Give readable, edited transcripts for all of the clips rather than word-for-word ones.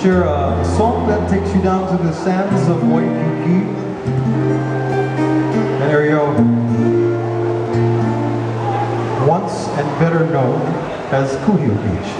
share a song that takes you down to the sands of Waikiki. And there you go. Once and better known as Kuhio Beach.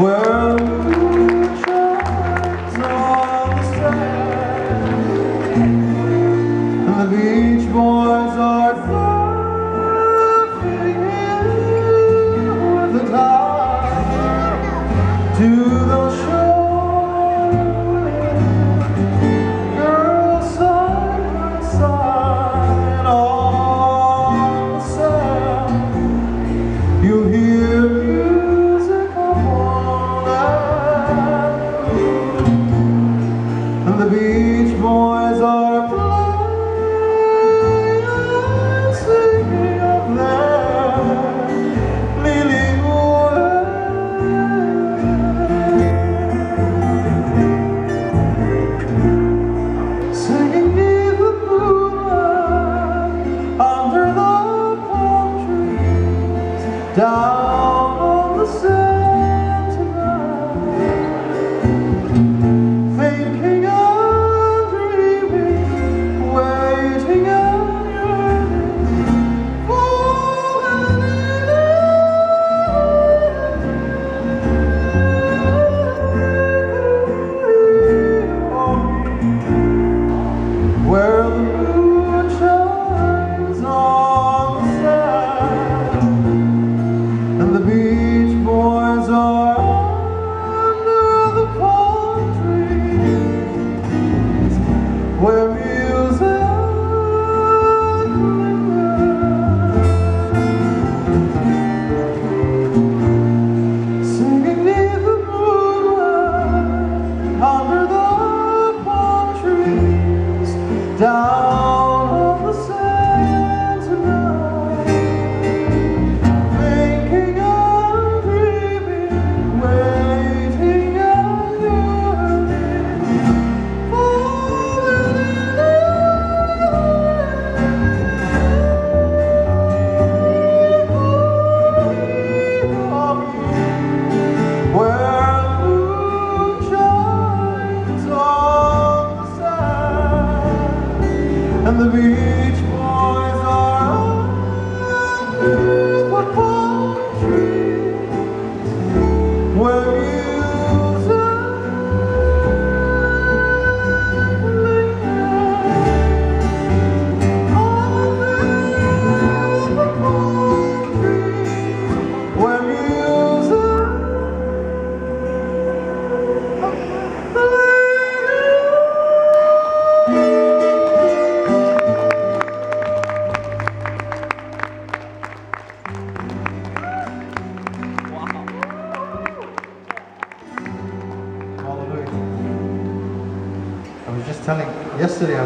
Well, the shines on the sand, and the beach boys are surfing in with the tide to the shore. Girls side by side on the sand, you'll hear music and the beach boys are playing and singing of their lily way, singing neath the moonlight under the palm trees, down on the sand tonight. Thinking and dreaming, waiting and yearning for the where the moon shines on the sand, and the beach boys are under the palm trees, where music lingers, singing neath the moonlight under the palm trees, down on the sand tonight. Thinking and dreaming, waiting and yearning for where the moon shines on the sand, and the beach boys are under the palm trees, where music lingers, under the palm trees, where music Hallelujah. I was just telling, yesterday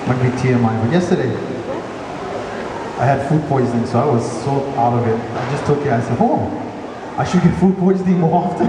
might be TMI, but yesterday I had food poisoning, so I was so out of it. I just took it, I said, oh, I should get food poisoning more often.